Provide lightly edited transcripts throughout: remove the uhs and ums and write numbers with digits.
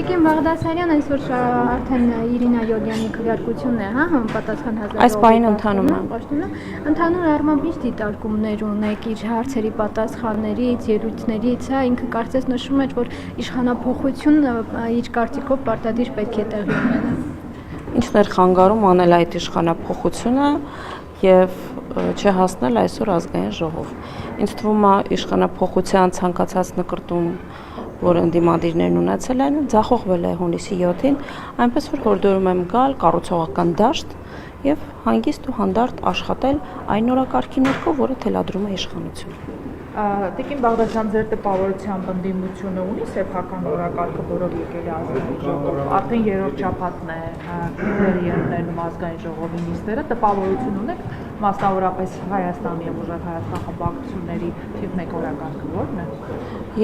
Տիկին Բաղդասարյան այսօր արդեն Իրինա Յոլյանի քվեարկությունն է, հա, համապատասխան հազարով։ Այս պահին ընթանում է։ Ընդհանուր առմամբ ինչ դիտարկումներ ունեք իր հարցերի պատասխաններից, ելույթներից, հա, ինքը կարծես նշում էր, որ իշխանափոխությունը իր կարծիքով պարտադիր պետք է տեղի ունենա։ Ինչն էր խանգարում անել այդ իշխանափոխությունը եւ չհասնել այսօր ազգային ժողով։ Ինձ թվում է իշխանափոխության ցանկացած նկրտում, որ ընդդիմադիրներն ունեցել են, ձախողվել է հունիսի 7-ին, այնպես որ հորդորում եմ գալ կառուցողական դաշտ եւ հանգիստ ու հանդարտ աշխատել այն օրակարգի ներքո, որը թելադրում է իշխանությունը։ Տիկին Բաղդասարյան, ձեր տպավորությամբ ընդդիմությունը ունի սեփական օրակարգը, որով եկել է ազգային ժողով, արդեն երրորդ շաբաթն է ձեր ելնելն ազգային ժողովի նիստերը, տպավորություն ունեք մասնավորապես Հայաստանի եւ ուժեղ Հայաստան խմբակցությունների թիվ 1 օրակարգը ո՞րն է։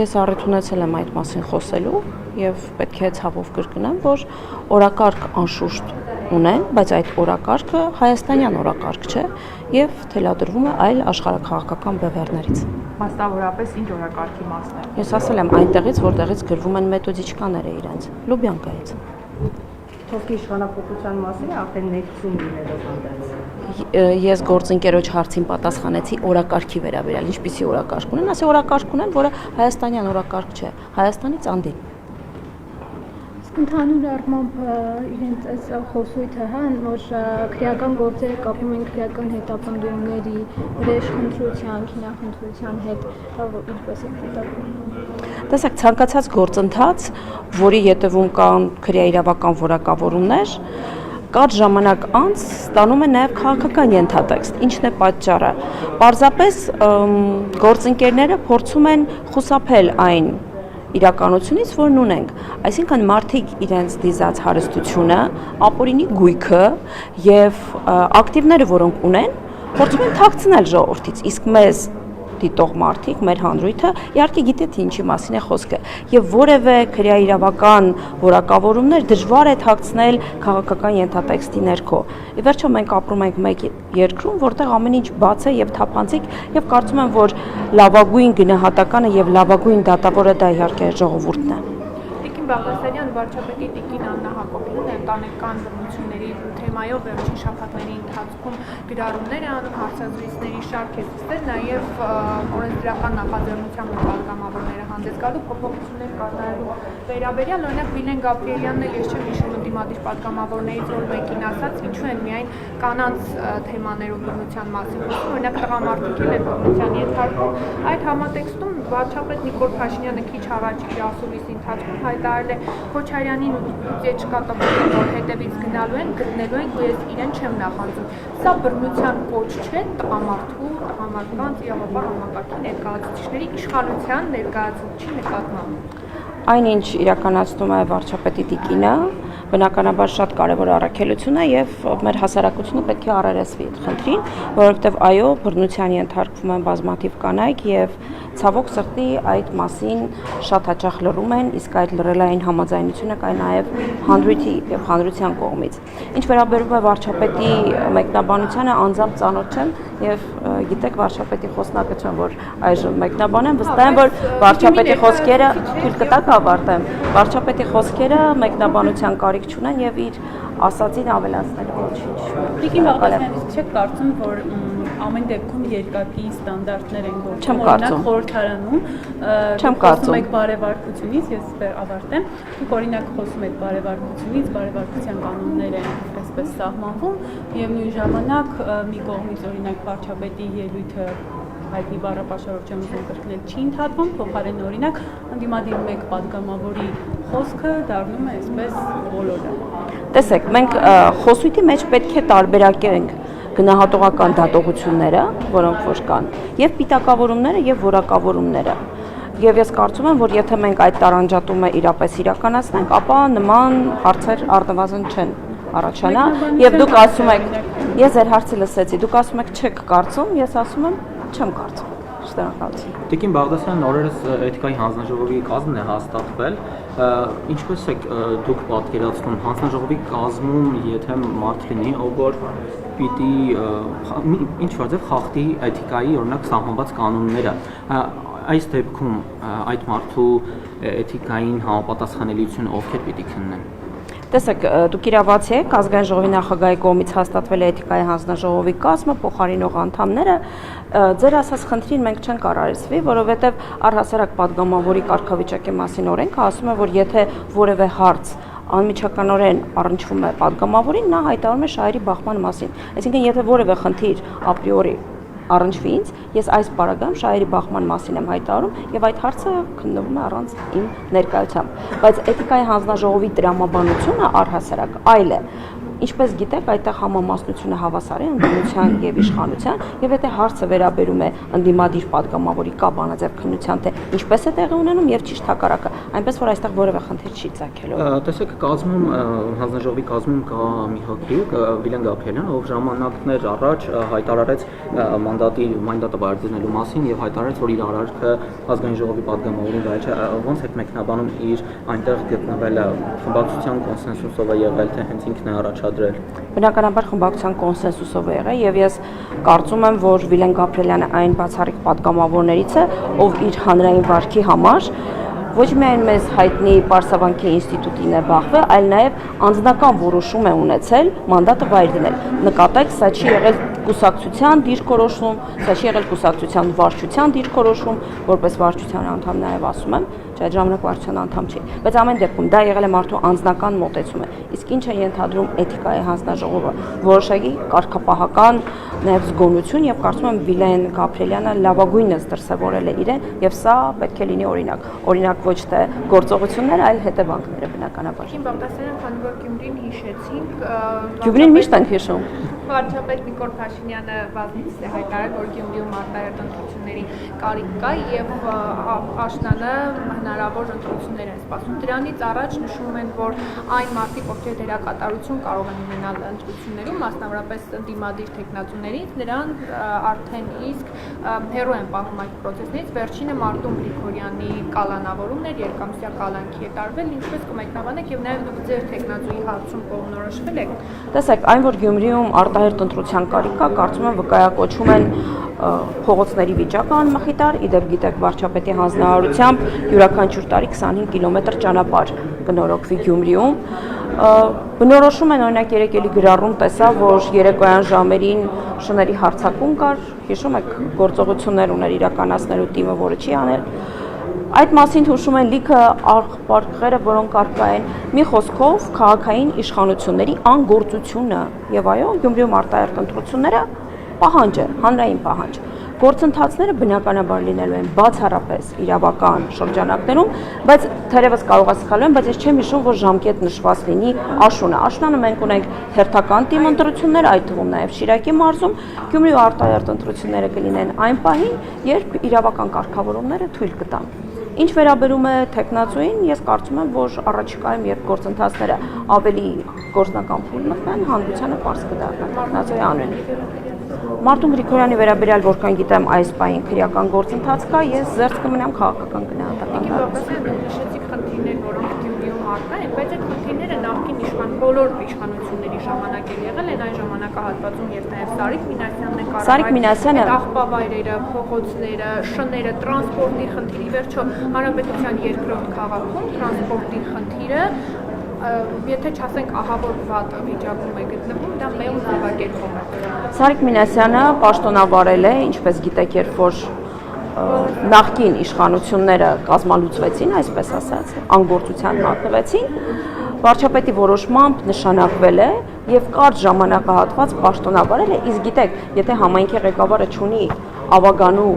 Ես առիթ ունեցել եմ այդ մասին խոսելու եւ պետք է ցավով կրկնեմ, որ օրակարգ անշուշտ ունեն, բայց այդ օրակարգը հայաստանյան օրակարգ չէ եւ թելադրվում է այլ աշխարհաքաղաքական բևեռներից։ Մասնավորապես ինչ օրակարգի մասն է։ Ես ասել եմ այնտեղից, որտեղից գրվում են մեթոդիչկաները իրենց, Լուբյանկայից։ Խոսքի իշխանափոխության մասին արդեն ներքսում լինելով հանդերձ։ Ես գործընկերոջ հարցին պատասխանեցի օրակարգի վերաբերյալ, ինչպիսի օրակարգ ունեն, ասի օրակարգ ունեն, որը հայաստանյան օրակարգ չէ, Հայաստանից անդին։ Ընդհանուր առմամբ իրենց այս խոսույթը, հա, որ քրեական գործերը կապում են քրեական հետապնդումների, ռեժխնդրության, քինախնդրության հետ, ինչպես է հետապնդում։ Տեսեք, ցանկացած գործընթաց, որի ետևում կան քրեաիրավական որակավորումներ, կարճ ժամանակ անց ստանում է նաև քաղաքական ենթատեքստ, ինչն է պատճառը։ Պարզապես գործընկերները փորձում են խուսափել այն իրականությունից, որն ունենք, այսինքն մարդիկ իրենց դիզած հարստությունը, ապօրինի գույքը եւ ակտիվները, որոնք ունեն, փորձում են թաքցնել ժողովրդից, իսկ մեզ դիտող մարդիկ, մեր հանրույթը իհարկե գիտե թե ինչի մասին է խոսքը եւ որևէ քրեաիրավական որակավորումներ դժվար է թաքցնել քաղաքական ենթատեքստի ներքո։ Ի վերջո մենք ապրում ենք մեկ երկրում, որտեղ ամեն ինչ բաց է եւ թափանցիկ եւ կարծում եմ, որ լավագույն գնահատականը եւ լավագույն դատավորը դա իհարկե ժողովուրդն է։ Բաղդասարյան, վարչապետի տիկին Աննա Հակոբյանն ընտանեկան բռնությունների թեմայով վերջին շաբաթների ընթացքում գրառումներ է անում, հարցազրույցների շարք է ցուցել, նաև օրենսդրական նախաձեռնության պատգամավորները հանդես գալու փոփոխություններ կատարելու վերաբերյալ, օրինակ Վիլեն Գաբրիելյանն էլ ես չեմ հիշում ընդդիմադիր պատգամավորներից, որ մեկին ասաց, ինչու են միայն կանանց թեմաներով բռնության մասին խոսում, օրինակ տղամարդիկ են բռնության ենթարկվում, այդ համատեքստում վարչապետ Նիկոլ Փաշինյանը քիչ առաջ իր ասուլիսի ընթացքում հայտարարել է Քոչարյանին ես չկատաղում, որ հետևից գնալու են, գտնելու են, ու ես իրեն չեմ նախանձում։ Սա բռնության կոչ չէ տղամարդու, տղամարդկանց իրավաբան համակարգի ներկայացուցիչների իշխանության ներկայացուցիչի նկատմամբ։ Այնինչ իրականացնում է վարչապետի տիկինը, բնականաբար շատ կարևոր առաքելություն է եւ մեր հասարակությունը պետք է առերեսվի այդ խնդրին, որովհետեւ այո, բռնության ենթարկվում են բազմաթիվ կանայք եւ ցավոք սրտի այդ մասին շատ հաճախ լռում են, իսկ այդ լռելային համաձայնությունը կա նաեւ հանրույթի եւ հանրության կողմից։ Ինչ վերաբերում է վարչապետի մեկնաբանությանը, անձամբ ծանոթ չեմ եւ գիտեք վարչապետի խոսնակը չեմ, որ այժմ մեկնաբանեմ, վստահ եմ, որ վարչապետի խոսքերը թույլ կտակ ավարտեմ։ Վարչապետի խոսքերը մեկնաբանության կարիք չունեն եւ իր ասածին ավելացնել ոչինչ։ Տիկին Բաղդասարյան, իսկ չեք կարծում, որ ամեն դեպքում երկակի ստանդարտներ են գործում, օրինակ խորհրդարանում խոսում եք բարեվարկությունից, ես ավարտեմ, դուք օրինակ խոսում եք բարեվարկությունից, բարեվարկության կանոններ են այսպես սահմանվում եւ նույն ժամանակ մի կողմից օրինակ վարչապետի ելույթը հայտնի բառապաշարով չեմ ուզում կրկնել չի ընդհատվում, փոխարեն օրինակ ընդդիմադիր մեկ պատգամավորի խոսքը դառնում է այսպես բոլորը։ Տեսեք, մենք խոսույթի մեջ պետք է տարբերակենք գնահատողական դատողությունները, որոնք որ կան, եւ պիտակավորումները եւ որակավորումները։ Եվ ես կարծում եմ, որ եթե մենք այդ տարանջատումը իրապես իրականացնենք, ապա նման հարցեր առնվազն չեն առաջանա եւ դուք ասում եք, ես ձեր հարցը լսեցի, դուք ասում եք չեք կարծում, ես ասում եմ չեմ կարծում։ Շնորհակալություն։ Տիկին Բաղդասարյան, օրերս էթիկայի հանձնաժողովի կազմն է հաստատվել, ինչպես եք դուք պատկերացնում հանձնաժողովի կազմում, եթե մարդ լինի, ով որ պիտի ինչ-որ ձև խախտի էթիկայի օրինակ սահմանված կանոնները, այս դեպքում այդ մարդու էթիկային համապատասխանելիությունը ովքեր պիտի քննեն։ Տեսեք, դուք իրավացի եք, ազգային ժողովի նախագահի կողմից հաստատվել է էթիկայի հանձնաժողովի կազմը, փոխարինող անդամները, ձեր ասած խնդրին մենք չենք արարեցվի, որովհետև առհասարակ падգամավորի կարգավիճակի մասին օրենքը ասում է, որ եթե որևէ հարց անմիջականորեն առնչվում է падգամավորին, նա հայտարարում է շահերի բախման մասին։ Այսինքն, եթե որևէ խնդիր ապրիորի առնչվի ինձ, ես այս պարագայում շահերի բախման մասին եմ հայտարարում եւ այդ հարցը քննվում է առանց իմ ներկայությամբ։ Բայց էթիկայի հանձնաժողովի տրամաբանությունը առհասարակ այլ է։ Ինչպես գիտեք, այդտեղ համամասնությունը հավասար է ընդդիմության եւ իշխանության, եւ եթե հարցը վերաբերում է ընդդիմադիր падգամավորի կա բանաձև քննության, թե ինչպես է տեղի ունենում եւ ճիշտ հակառակը, այնպես որ այստեղ որևէ խնդիր չի ծագելու։ Տեսեք, կազմում հանձնաժողովի կազմում կա մի հոգի, Վիլեն Գաբրիելյան, ով ժամանակներ առաջ հայտարարեց մանդատը վայրդնելու մասին եւ հայտարարեց, որ իր արարքը ազգային ժողովի падգամավորին վայր չէ, ոնց է մեկնաբանում իր այնտեղ գտնվելը, խմբակցության կոնսենսուսով է եղել, թե հենց ինքն է առաջադրել։ Բնականաբար խմբակցության կոնսենսուսով է եղել եւ ես կարծում եմ, որ Վիլեն Գաբրիելյանը այն բացառիկ падգամավորներից է, ով իր հանրային վարքի համար ոչ միայն մեզ հայտնի Պարսավանքի ինստիտուտին է բախվել, այլ նաև անձնական որոշում է ունեցել մանդատը վայր դնել։ Նկատեք, սա չի եղել կուսակցության դիրքորոշում, սա չի եղել կուսակցության վարչության դիրքորոշում, որպես վարչության անդամ նաև ասում եմ, չէ, այդ ժամանակ վարչության անդամ չի, բայց ամեն դեպքում դա եղել է մարդու անձնական մոտեցումը։ Իսկ ինչ է ենթադրում էթիկայի հանձնաժողովը, որոշակի կարգապահական նաև զգոնություն եւ կարծում եմ Վիլեն Գաբրիելյանը լավագույնս դրսևորել է իրեն եւ սա պետք է լինի օրինակ ոչ թե գործողություններ, այլ հետևանքները բնականաբար։ Իմ Բաղդասարյան, քանի որ Գյումրին հիշեցինք, Գյումրին միշտ ենք հիշում։ Վարչապետ Նիկոլ Փաշինյանը բազմիցս է հայտարարել, որ Գյումրիում արտահերտ ընտրությունների կարիք կա եւ Աշնանը հնարավոր ընտրություններ են սպասում։ Դրանից առաջ նշում են, որ այն մարդիկ, ովքեր դերակատարություն կարող են ունենալ ընտրություններում, մասնավորապես ընդդիմադիր թեկնածուներից, նրան արդեն իսկ հեռու են պահում այդ process-ից։ Վերջինը Մարտուն Գրիգորյանի կալանավորումն էր, երկամսյա կալանքի է տարվել, ինչպես կմեկնաբանեք եւ նաեւ դուք ձեր թեկնածուի հարցում կողմնորոշվել եք։ Տեսեք, այն որ Գյումրիում արտահերտ ընտրության կարիք կա, կարծում եմ վկայակոչում են փողոցների վիճակը անմխիթար, իդեպ գիտեք վարչապետի հանձնարարությամբ յուրաքանչյուր տարի 25 կիլոմետր ճանապարհ կնորոգվի Գյումրիում։ Բնորոշում են օրինակ երեկ էլի գրառում տեսա, որ երեկոյան ժամերին շների հարձակում կար, հիշում եք գործողություններ ուներ իրականացնելու թիմը, որը չի անել։ Այդ մասին հուշում են լիքը աղբարկղերը, որոնք առկա են։ Մի խոսքով քաղաքային իշխանությունների անգործությունը եւ այո, Գյումրիում արտահերտ ընտրությունները պահանջ է, հանրային պահանջ։ Գործընթացները բնականաբար լինելու են բացառապես իրավական շրջանակներում, բայց թերևս կարող է սխալվեմ, բայց ես չեմ հիշում, որ ժամկետ նշված լինի Աշունը։ Աշնանը մենք ունենք հերթական թիմ ընտրություններ, այդ թվում նաև Շիրակի մարզում, Գյումրիու արտահերտ ընտրությունները կլինեն այն պահին, երբ իրավական կարգավորումները թույլ կտան։ Ինչ վերաբերում է թեկնածուին, ես կարծում եմ, որ առաջիկայում, երբ գործընթացները ավելի գործնական փուլ մտնեն, հանրությանը պարզ կդառնա թեկնածուի անունը։ Մարտուն Գրիգորյանի վերաբերյալ որքան գիտեմ այս պահին քրեական գործընթաց կա, ես զերծ կմնամ քաղաքական գնահատական կարգով։ Նշեցիք խնդիրներ, որոնք Գյումրիում առկա են, բայց այդ խնդիրները նախկին բոլոր իշխանությունների ժամանակ էլ եղել են, այն ժամանակահատվածում եւ նաեւ Սարիկ Մինասյանն է կառավարել աղբավայրերը, փողոցները, շները, տրանսպորտի խնդիրի վերջո հանրապետության երկրորդ քաղաքում տրանսպորտի խնդիրը եթե չասենք ահավոր վատ վիճակում է գտնվում, դա մեծ ձևակերպում է։ Սարիկ Մինասյանը պաշտոնավարել է, ինչպես գիտեք, երբ որ նախկին իշխանությունները կազմալուծվեցին, այսպես ասած, անգործության մատնվեցին, վարչապետի որոշմամբ նշանակվել է եւ կարճ ժամանակահատված պաշտոնավարել է, իսկ գիտեք, եթե համայնքի ղեկավարը ունի ավագանու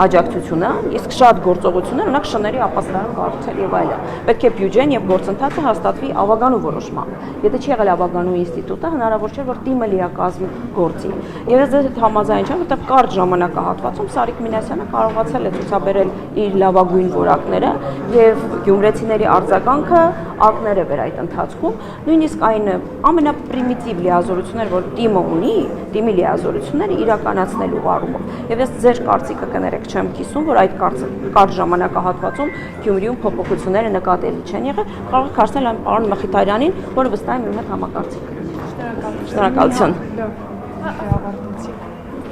աջակցությունը, իսկ շատ գործողություններ ունակ շների ապաստան կառուցել եւ այլն։ Պետք է բյուջեն եւ գործընթացը հաստատվի ավագանու որոշմամբ։ Եթե չի եղել ավագանու ինստիտուտը, հնարավոր չէ որ թիմը լիակազմ գործի։ Եվ ես դեռ համաձայն չեմ, որտեղ կարճ ժամանակահատվածում Սարիկ Մինասյանը կարողացել է ցուցաբերել իր լավագույն որակները եւ գյումրեցիների արձագանքը ակներ է վեր այդ ընթացքում։ Նույնիսկ այն ամենապրիմիտիվ լիազորությունները, որ թիմը ունի, թիմի լիազորությունները իրականացնելու առումով։ Եվ ես ձեր կարծիքը կներեք չեմ կիսում, որ այդ կարճ ժամանակահատվածում Գյումրիում փոփոխությունները նկատելի չեն եղել, կարող եք հարցնել այն պարոն Մխիթարյանին, որը վստահ եմ իմ հետ համակարծիք։ Շնորհակալություն։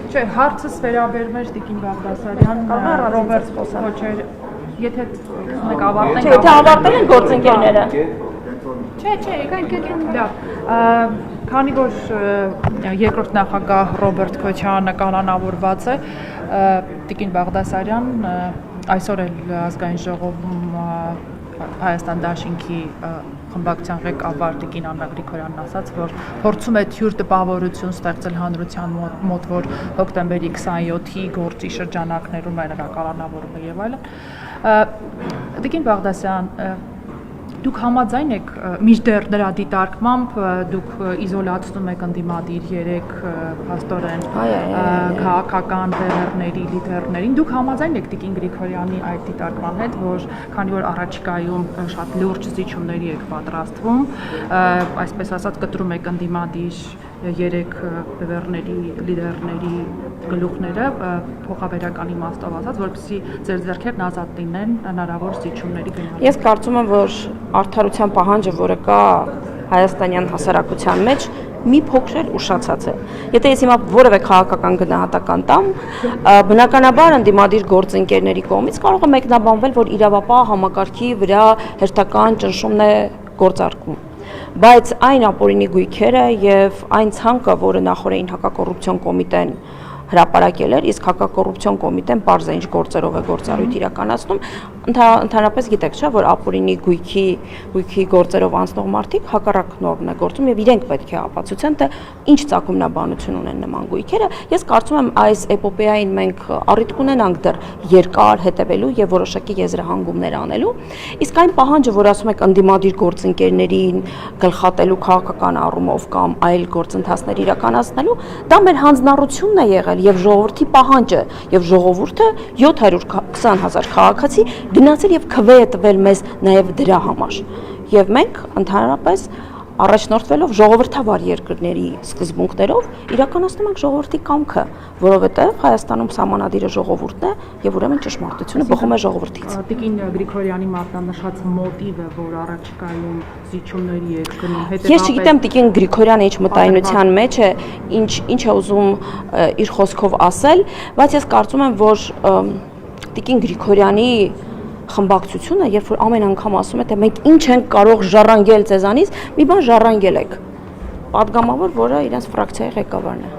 Չէ, հարցս վերաբերում էր Տիկին Բաղդասարյան, Ռոբերտ Խոսանջյան Եթե մեկ ավարտենք։ Չէ, եթե ավարտել են գործընկերները։ Չէ, լավ։ Քանի որ երկրորդ նախագահ Ռոբերտ Քոչարյանը կանոնավորված է, Տիկին Բաղդասարյան այսօր էլ ազգային ժողովում Հայաստան դաշինքի խմբակցության ղեկավար Տիկին Աննա Գրիգորյանն ասաց, որ փորձում է թյուր տպավորություն ստեղծել հանրության մոտ, որ հոկտեմբերի 27-ի գործի շրջանակներում է նրա կանոնավորումը եւ այլն։ Տիկին Բաղդասարյան, դուք համաձայն եք, մինչդեռ նրա դիտարկմամբ դուք իզոլացնում եք ընդդիմադիր 3 փաստորեն քաղաքական բեռների լիդերներին, դուք համաձայն եք Տիկին Գրիգորյանի այդ դիտարկման հետ, որ քանի որ առաջիկայում շատ լուրջ զիջումների եք պատրաստվում, այսպես ասած կտրում եք ընդդիմադիր 3 բեռների լիդերների գլուխները փոխաբերական իմաստով ասած, որպեսզի ձեր ձեռքերն ազատ լինեն հնարավոր զիջումների գնալու։ Ես կարծում եմ, որ արդարության պահանջը, որը կա հայաստանյան հասարակության մեջ, մի փոքր էլ ուշացած է։ Եթե ես հիմա որևէ քաղաքական գնահատական տամ, բնականաբար ընդդիմադիր գործընկերների կողմից կարող է մեկնաբանվել, որ իրավապահ համակարգի վրա հերթական ճնշումն է գործարկվում։ Բայց այն ապօրինի գույքերը եւ այն ցանկը, որը նախորդին հակակոռուպցիոն կոմիտեն հրապարակել էր, իսկ հակակոռուպցիոն կոմիտեն բարձ ինչ գործերով է գործառույթ իրականացնում, ընդհանրապես գիտեք, չէ՞, որ ապօրինի գույքի գործերով անցնող մարդիկ հակառակ նորմն է գործում եւ իրենք պետք է ապացուցեն, թե ինչ ծագումնաբանություն ունեն նման գույքերը։ Ես կարծում եմ այս էպոպեային մենք առիթ կունենանք դեռ երկար հետևելու եւ որոշակի եզրահանգումներ անելու, իսկ այն պահանջը, որ ասում եք ընդդիմադիր գործընկերներին գլխատելու քաղաքական առումով կամ այլ գործընթացներ իրականացնելու, դա մեր հանձնառությունն է եղել եւ ժողովրդի պահանջը եւ ժողովուրդը 720,000 քաղաքացի գնացել եւ քվե է տվել մեզ նաեւ դրա համար եւ մենք ընդհանրապես առաջնորդվելով ժողովրդավար երկրների սկզբունքներով իրականացնում ենք ժողովրդի կամքը, որովհետեւ Հայաստանում սահմանադիրը ժողովուրդն է եւ ուրեմն ճշմարտությունը բխում է ժողովրդից։ Տիկին Գրիգորյանի մատնանշած մոտիվը, որ առաջիկայում զիջումների եք գնում, Ես չգիտեմ Տիկին Գրիգորյանը ինչ մտայնության մեջ է, ինչ է ուզում իր խոսքով ասել, բայց ես կարծում եմ, որ Տիկին Գրիգորյանի խմբակցությունը, երբ որ ամեն անգամ ասում է, թե մենք ինչ ենք կարող ժառանգել ձեզանից, մի բան ժառանգել եք։ Պատգամավոր, որը իրենց ֆրակցիայի ղեկավարն է։